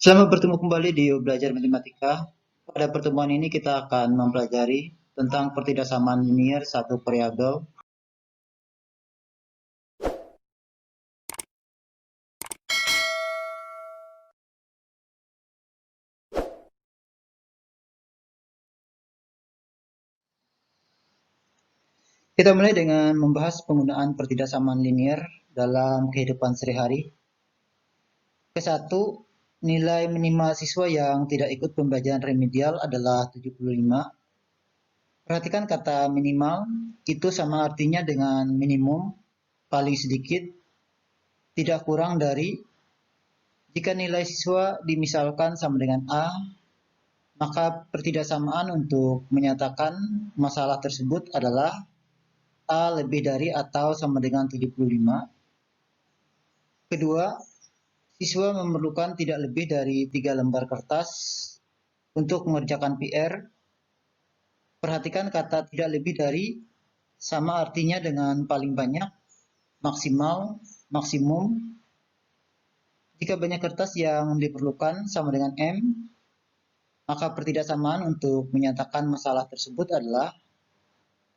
Selamat bertemu kembali di Yuk Belajar Matematika. Pada pertemuan ini kita akan mempelajari tentang pertidaksamaan linier satu variabel. Kita mulai dengan membahas penggunaan pertidaksamaan linier dalam kehidupan sehari-hari. Ke-1, nilai minimal siswa yang tidak ikut pembelajaran remedial adalah 75. Perhatikan kata minimal, itu sama artinya dengan minimum, paling sedikit, tidak kurang dari. Jika nilai siswa dimisalkan sama dengan A, maka pertidaksamaan untuk menyatakan masalah tersebut adalah A lebih dari atau sama dengan 75. Kedua, siswa memerlukan tidak lebih dari 3 lembar kertas untuk mengerjakan PR. Perhatikan kata tidak lebih dari sama artinya dengan paling banyak, maksimal, maksimum. Jika banyak kertas yang diperlukan sama dengan M, maka pertidaksamaan untuk menyatakan masalah tersebut adalah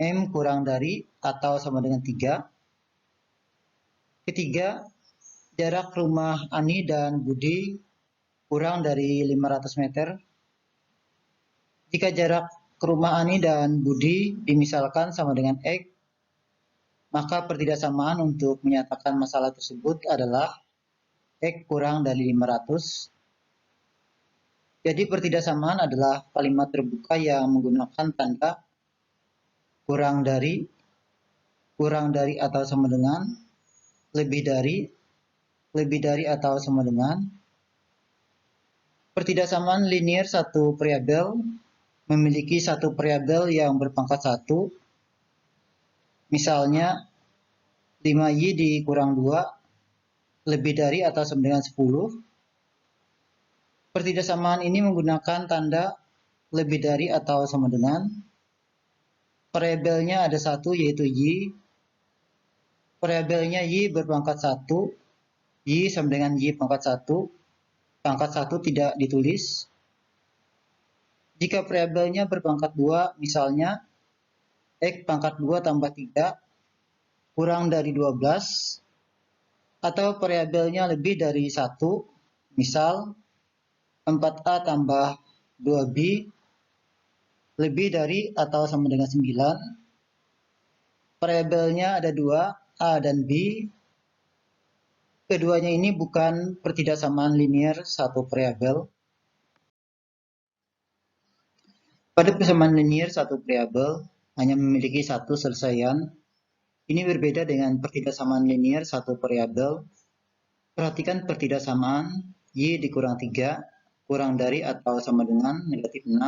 M kurang dari atau sama dengan 3. Ketiga, jarak rumah Ani dan Budi kurang dari 500 meter. Jika jarak ke rumah Ani dan Budi dimisalkan sama dengan X, maka pertidaksamaan untuk menyatakan masalah tersebut adalah X kurang dari 500. Jadi pertidaksamaan adalah kalimat terbuka yang menggunakan tanda kurang dari atau sama dengan, lebih dari atau sama dengan. Pertidaksamaan linier satu variabel memiliki satu variabel yang berpangkat 1. Misalnya 5Y dikurang 2 lebih dari atau sama dengan 10. Pertidaksamaan ini menggunakan tanda lebih dari atau sama dengan. Variabelnya ada 1 yaitu Y. Variabelnya Y berpangkat 1. Y sama dengan Y pangkat 1. Pangkat 1 tidak ditulis. Jika variabelnya berpangkat 2, misalnya X pangkat 2 tambah 3 kurang dari 12, atau variabelnya lebih dari 1, misal 4A tambah 2B lebih dari atau sama dengan 9, variabelnya ada 2, A dan B, keduanya ini bukan pertidaksamaan linier satu variabel. Pada persamaan linier satu variabel hanya memiliki satu selesaian. Ini berbeda dengan pertidaksamaan linier satu variabel. Perhatikan pertidaksamaan Y dikurang 3 kurang dari atau sama dengan negatif 6.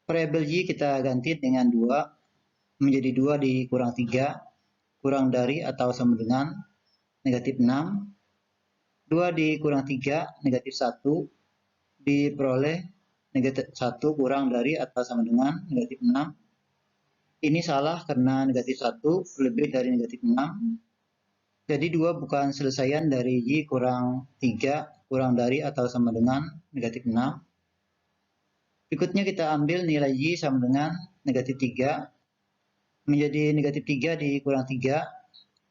Variabel Y kita ganti dengan 2 menjadi 2 dikurang 3 kurang dari atau sama dengan negatif 6. 2 dikurang 3 negatif 1 diperoleh negatif 1 kurang dari atau sama dengan negatif 6. Ini salah karena negatif 1 lebih dari negatif 6. Jadi 2 bukan selesaian dari Y kurang 3 kurang dari atau sama dengan negatif 6. Berikutnya kita ambil nilai Y sama dengan negatif 3 menjadi negatif 3 dikurang 3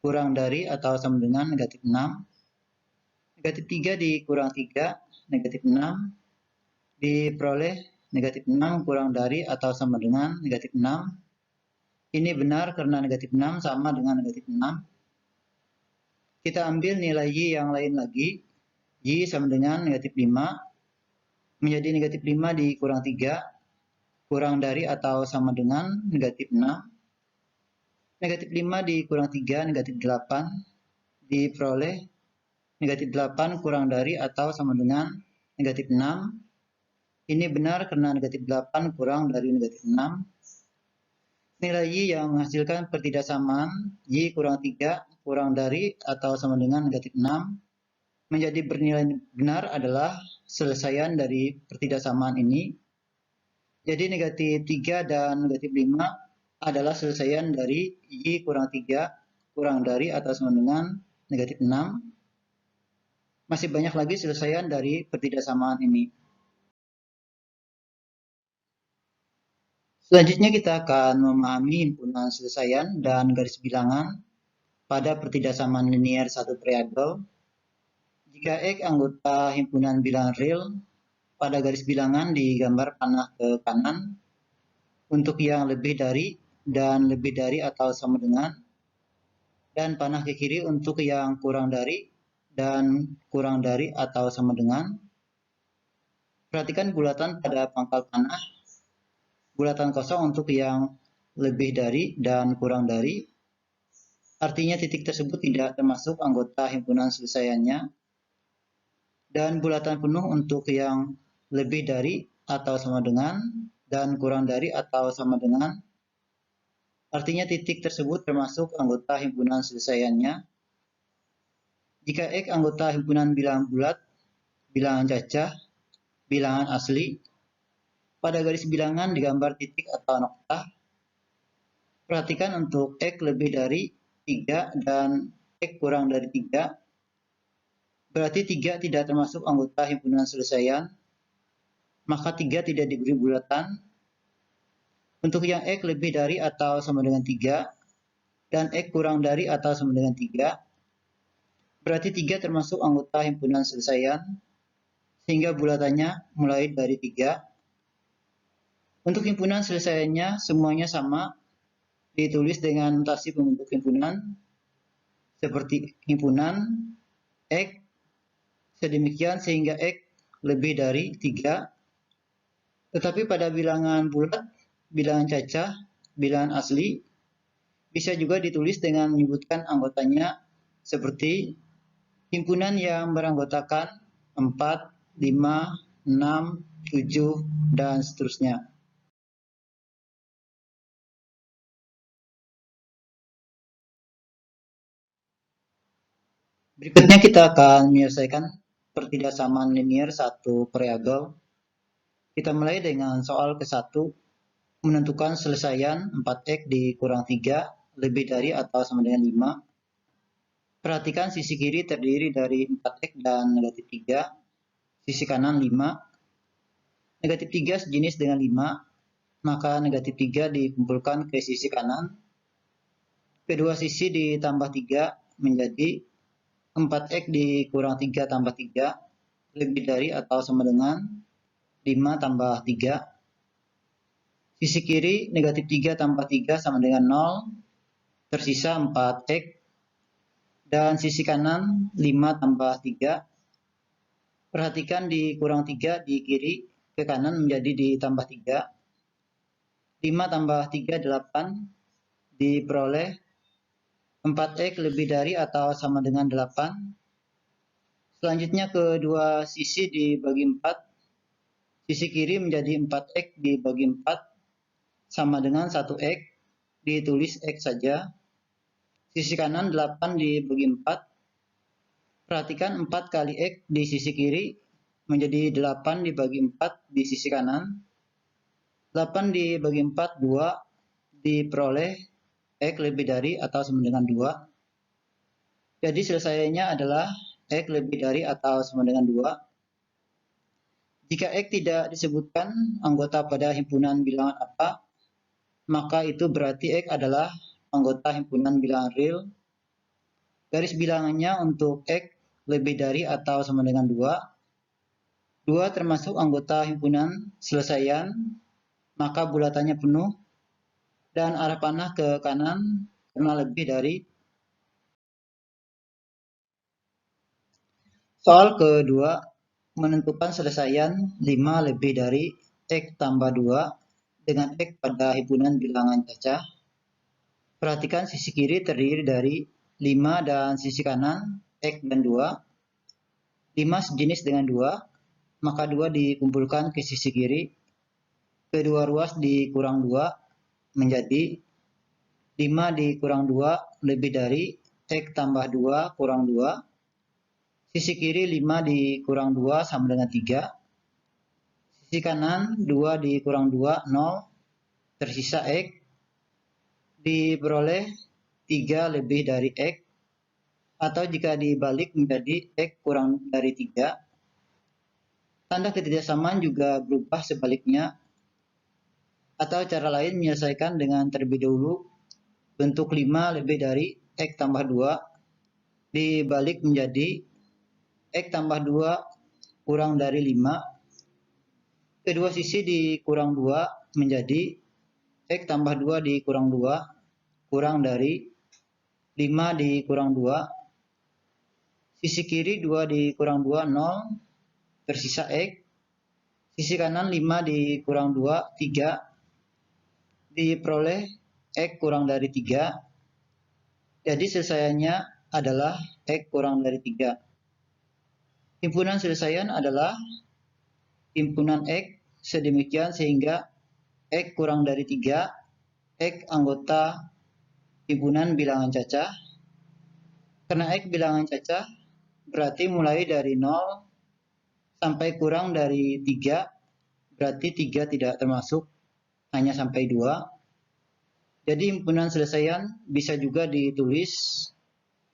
kurang dari atau sama dengan negatif 6. Negatif 3 dikurang 3 negatif 6 diperoleh negatif 6 kurang dari atau sama dengan negatif 6. Ini benar karena negatif 6 sama dengan negatif 6. Kita ambil nilai Y yang lain lagi. Y sama dengan negatif 5 menjadi negatif 5 dikurang 3 kurang dari atau sama dengan negatif 6. Negatif 5 dikurang 3 negatif 8 diperoleh negatif 8 kurang dari atau sama dengan negatif 6. Ini benar karena negatif 8 kurang dari negatif 6. Nilai Y yang menghasilkan pertidaksamaan Y kurang 3 kurang dari atau sama dengan negatif 6 menjadi bernilai benar adalah selesaian dari pertidaksamaan ini. Jadi negatif 3 dan negatif 5 adalah selesaian dari Y kurang 3 kurang dari atau sama dengan negatif 6. Masih banyak lagi selesaian dari pertidaksamaan ini. Selanjutnya kita akan memahami himpunan selesaian dan garis bilangan pada pertidaksamaan linier satu variabel. Jika X anggota himpunan bilangan real, pada garis bilangan digambar panah ke kanan untuk yang lebih dari dan lebih dari atau sama dengan, dan panah ke kiri untuk yang kurang dari dan kurang dari atau sama dengan. Perhatikan bulatan pada pangkal panah, bulatan kosong untuk yang lebih dari dan kurang dari, artinya titik tersebut tidak termasuk anggota himpunan selesaiannya, dan bulatan penuh untuk yang lebih dari atau sama dengan dan kurang dari atau sama dengan, artinya titik tersebut termasuk anggota himpunan selesaiannya. Jika X anggota himpunan bilangan bulat, bilangan cacah, bilangan asli, pada garis bilangan digambar titik atau nokta. Perhatikan untuk X lebih dari 3 dan X kurang dari 3, berarti 3 tidak termasuk anggota himpunan selesaian, maka 3 tidak diberi bulatan. Untuk yang X lebih dari atau sama dengan 3 dan X kurang dari atau sama dengan 3, berarti 3 termasuk anggota himpunan selesaian, sehingga bulatannya mulai dari 3. Untuk himpunan selesaiannya semuanya sama, ditulis dengan notasi pembentuk himpunan, seperti himpunan X, sedemikian sehingga X lebih dari 3. Tetapi pada bilangan bulat, bilangan cacah, bilangan asli, bisa juga ditulis dengan menyebutkan anggotanya seperti himpunan yang beranggotakan 4, 5, 6, 7, dan seterusnya. Berikutnya kita akan menyelesaikan pertidaksamaan linier satu variabel. Kita mulai dengan soal ke-1, menentukan selesaian 4x dikurang 3 lebih dari atau sama dengan 5. Perhatikan sisi kiri terdiri dari 4x dan negatif 3, sisi kanan 5. Negatif 3 sejenis dengan 5, maka negatif 3 dikumpulkan ke sisi kanan. Kedua sisi ditambah 3 menjadi 4x dikurang 3 tambah 3 lebih dari atau sama dengan 5 tambah 3. Sisi kiri negatif 3 tambah 3 sama dengan 0, tersisa 4x. Dan sisi kanan 5 tambah 3. Perhatikan dikurang 3 di kiri ke kanan menjadi ditambah 3. 5 tambah 3, 8. Diperoleh 4x lebih dari atau sama dengan 8. Selanjutnya kedua sisi dibagi 4. Sisi kiri menjadi 4x dibagi 4 sama dengan 1x. Ditulis x saja. Sisi kanan 8 dibagi 4. Perhatikan 4 kali x di sisi kiri menjadi 8 dibagi 4 di sisi kanan. 8 dibagi 4, 2. Diperoleh x lebih dari atau sama dengan 2. Jadi selesainya adalah x lebih dari atau sama dengan 2. Jika X tidak disebutkan anggota pada himpunan bilangan apa, maka itu berarti X adalah anggota himpunan bilangan real. Garis bilangannya untuk X lebih dari atau sama dengan 2. 2 termasuk anggota himpunan selesaian, maka bulatannya penuh, dan arah panah ke kanan karena lebih dari. Soal kedua, menentukan selesaian 5 lebih dari X tambah 2 dengan X pada himpunan bilangan cacah. Perhatikan sisi kiri terdiri dari 5 dan sisi kanan X dan 2. 5 sejenis dengan 2, maka 2 dikumpulkan ke sisi kiri. Kedua ruas dikurang 2 menjadi 5 dikurang 2 lebih dari X tambah 2 kurang 2. Sisi kiri 5 dikurang 2 sama dengan 3. Sisi kanan 2 dikurang 2, 0. Tersisa X. Diperoleh 3 lebih dari X. Atau jika dibalik menjadi X kurang dari 3, tanda ketidaksamaan juga berubah sebaliknya. Atau cara lain menyelesaikan dengan terlebih dahulu bentuk 5 lebih dari X tambah 2 dibalik menjadi X tambah 2 kurang dari 5. Kedua sisi dikurang 2 menjadi X tambah 2 dikurang 2 kurang dari 5 dikurang 2. Sisi kiri 2 dikurang 2, 0, tersisa X. Sisi kanan 5 dikurang 2, 3, diperoleh X kurang dari 3. Jadi selesaiannya adalah X kurang dari 3. Himpunan selesaian adalah himpunan X sedemikian sehingga X kurang dari 3, X anggota himpunan bilangan cacah. Karena X bilangan cacah, berarti mulai dari 0 sampai kurang dari 3, berarti 3 tidak termasuk, hanya sampai 2. Jadi himpunan selesaian bisa juga ditulis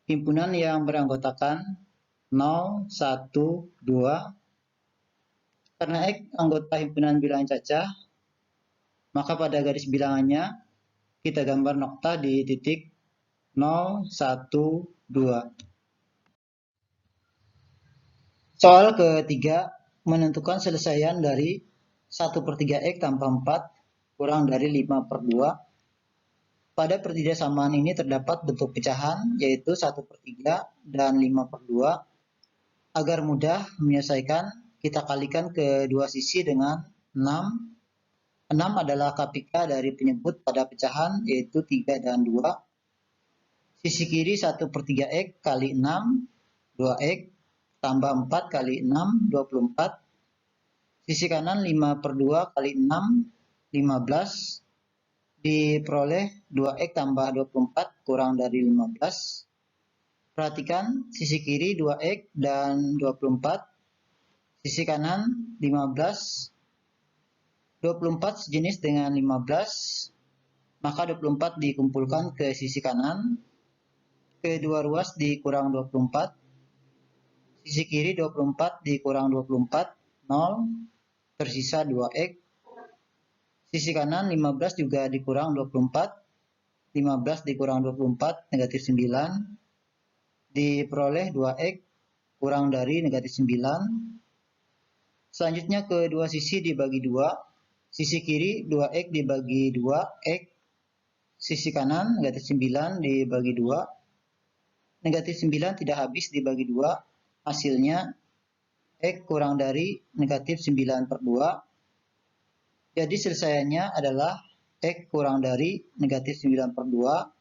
himpunan yang beranggotakan 0, 1, 2. Karena X anggota himpunan bilangan cacah, maka pada garis bilangannya kita gambar nokta di titik 0, 1, 2. Soal ketiga, menentukan selesaian dari 1/3 X tambah 4 kurang dari 5/2. Pada pertidaksamaan ini terdapat bentuk pecahan yaitu 1/3 dan 5/2. Agar mudah menyelesaikan, kita kalikan kedua sisi dengan 6. 6 adalah KPK dari penyebut pada pecahan yaitu 3 dan 2. Sisi kiri 1/3 X kali 6, 2X, tambah 4 kali 6, 24. Sisi kanan 5/2 kali 6, 15. Diperoleh 2X tambah 24 kurang dari 15. Perhatikan sisi kiri 2X dan 24. Sisi kanan 15. 24 sejenis dengan 15. Maka 24 dikumpulkan ke sisi kanan. Kedua ruas dikurang 24. Sisi kiri 24 dikurang 24, 0. Tersisa 2X. Sisi kanan 15 juga dikurang 24. 15 dikurang 24, negatif 9. Diperoleh 2X kurang dari negatif 9. Selanjutnya kedua sisi dibagi 2. Sisi kiri 2X dibagi 2X. Sisi kanan negatif 9 dibagi 2. Negatif 9 tidak habis dibagi 2. Hasilnya X kurang dari negatif 9/2. Jadi selesaiannya adalah X kurang dari negatif 9/2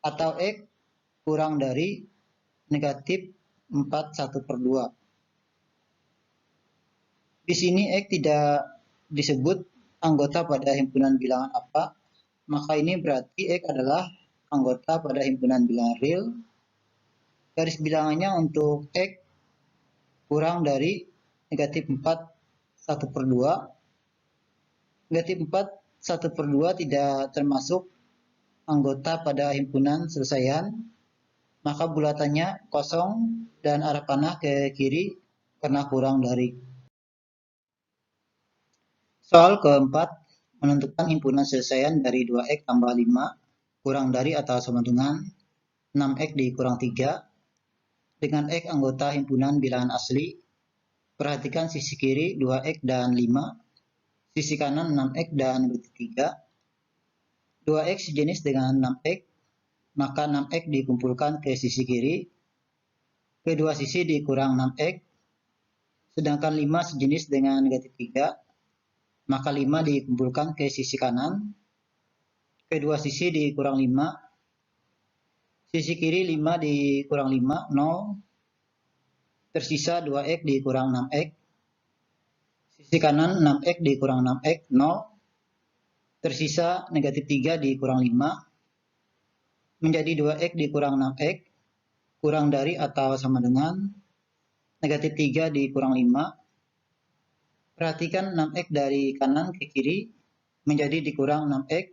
atau X kurang dari negatif 4/1/2. Di sini X tidak disebut anggota pada himpunan bilangan apa, maka ini berarti X adalah anggota pada himpunan bilangan real. Garis bilangannya untuk X kurang dari negatif 4/1/2. Negatif 4/1/2 tidak termasuk anggota pada himpunan selesaian, maka bulatannya kosong dan arah panah ke kiri karena kurang dari. Soal keempat, menentukan himpunan selesaian dari 2X tambah 5 kurang dari atau sama dengan 6X dikurang 3 dengan X anggota himpunan bilangan asli. Perhatikan sisi kiri 2X dan 5. Sisi kanan 6X dan negatif 3. 2X sejenis dengan 6X, maka 6X dikumpulkan ke sisi kiri. Kedua sisi dikurang 6X, sedangkan 5 sejenis dengan negatif 3, maka 5 dikumpulkan ke sisi kanan. Kedua sisi dikurang 5. Sisi kiri 5 dikurang 5, 0. Tersisa 2X dikurang 6X. Sisi kanan 6X dikurang 6X, 0. Tersisa negatif 3 dikurang 5. Menjadi 2X dikurang 6X. Kurang dari atau sama dengan negatif 3 dikurang 5. Perhatikan 6X dari kanan ke kiri menjadi dikurang 6X.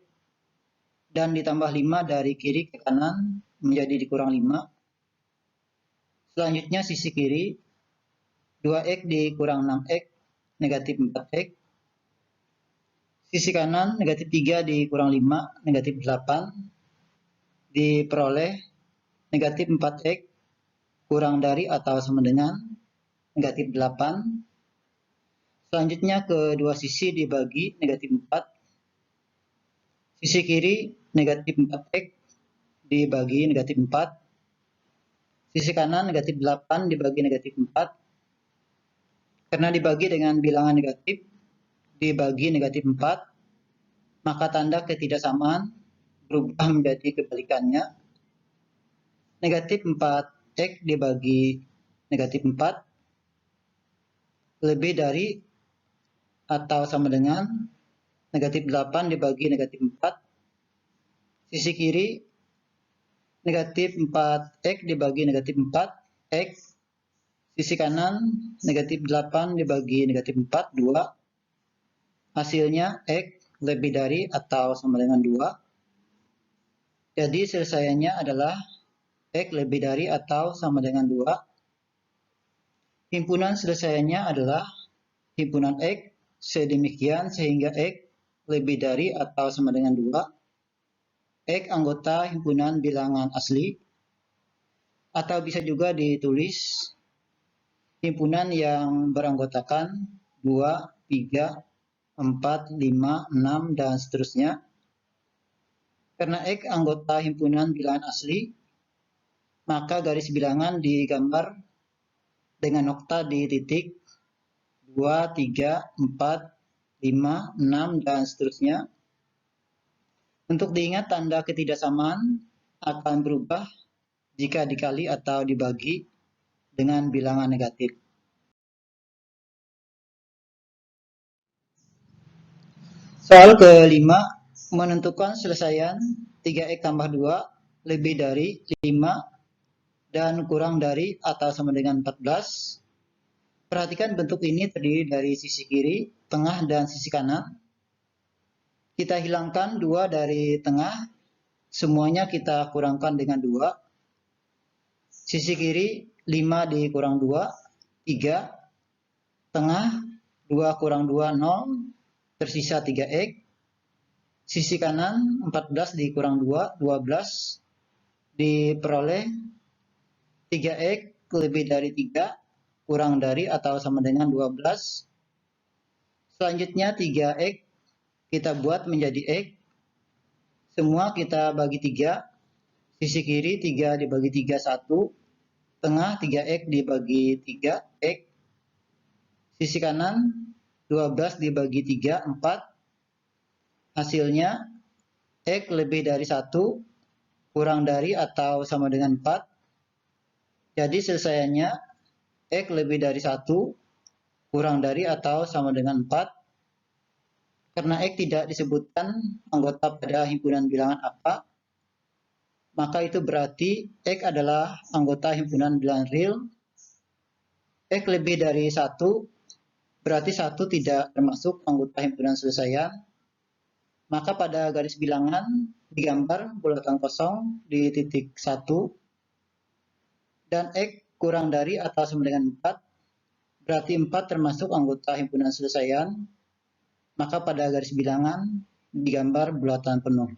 Dan ditambah 5 dari kiri ke kanan menjadi dikurang 5. Selanjutnya sisi kiri, 2x dikurang 6x, negatif 4x. Sisi kanan, negatif 3 dikurang 5, negatif 8. Diperoleh negatif 4x kurang dari atau sama dengan negatif 8. Selanjutnya kedua sisi dibagi negatif 4. Sisi kiri negatif 4x dibagi negatif 4. Sisi kanan negatif 8 dibagi negatif 4. Karena dibagi dengan bilangan negatif dibagi negatif 4, maka tanda ketidaksamaan berubah menjadi kebalikannya. Negatif 4x dibagi negatif 4 lebih dari atau sama dengan negatif 8 dibagi negatif 4. Sisi kiri negatif 4x dibagi negatif 4, x. Sisi kanan negatif 8 dibagi negatif 4, 2. Hasilnya x lebih dari atau sama dengan 2. Jadi selesaiannya adalah x lebih dari atau sama dengan 2. Himpunan selesaiannya adalah himpunan x sedemikian sehingga x lebih dari atau sama dengan 2. X anggota himpunan bilangan asli, atau bisa juga ditulis himpunan yang beranggotakan 2, 3, 4, 5, 6, dan seterusnya. Karena X anggota himpunan bilangan asli, maka garis bilangan digambar dengan nokta di titik 2, 3, 4, 5, 6, dan seterusnya. Untuk diingat, tanda ketidaksamaan akan berubah jika dikali atau dibagi dengan bilangan negatif. Soal kelima, menentukan selesaian 3x tambah 2 lebih dari 5 dan kurang dari atau sama dengan 14. Perhatikan bentuk ini terdiri dari sisi kiri, tengah, dan sisi kanan. Kita hilangkan 2 dari tengah, semuanya kita kurangkan dengan 2. Sisi kiri 5 dikurang 2, 3. Tengah 2 kurang 2, 0. Tersisa 3x. Sisi kanan 14 dikurang 2, 12. Diperoleh 3x lebih dari 3 kurang dari atau sama dengan 12. Selanjutnya 3x kita buat menjadi x. Semua kita bagi 3. Sisi kiri 3 dibagi 3, 1. Tengah 3x dibagi 3, x. Sisi kanan 12 dibagi 3, 4. Hasilnya x lebih dari 1 kurang dari atau sama dengan 4. Jadi selesaiannya x lebih dari 1 kurang dari atau sama dengan 4. Karena x tidak disebutkan anggota pada himpunan bilangan apa, maka itu berarti x adalah anggota himpunan bilangan real. X lebih dari 1 berarti 1 tidak termasuk anggota himpunan selesaian. Maka pada garis bilangan digambar bulatan kosong di titik 1. Dan x kurang dari atau sama dengan 4. Berarti 4 termasuk anggota himpunan selesaian. Maka pada garis bilangan digambar bulatan penuh.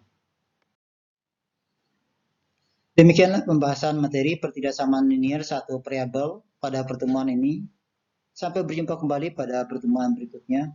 Demikianlah pembahasan materi pertidaksamaan linier satu variabel pada pertemuan ini. Sampai berjumpa kembali pada pertemuan berikutnya.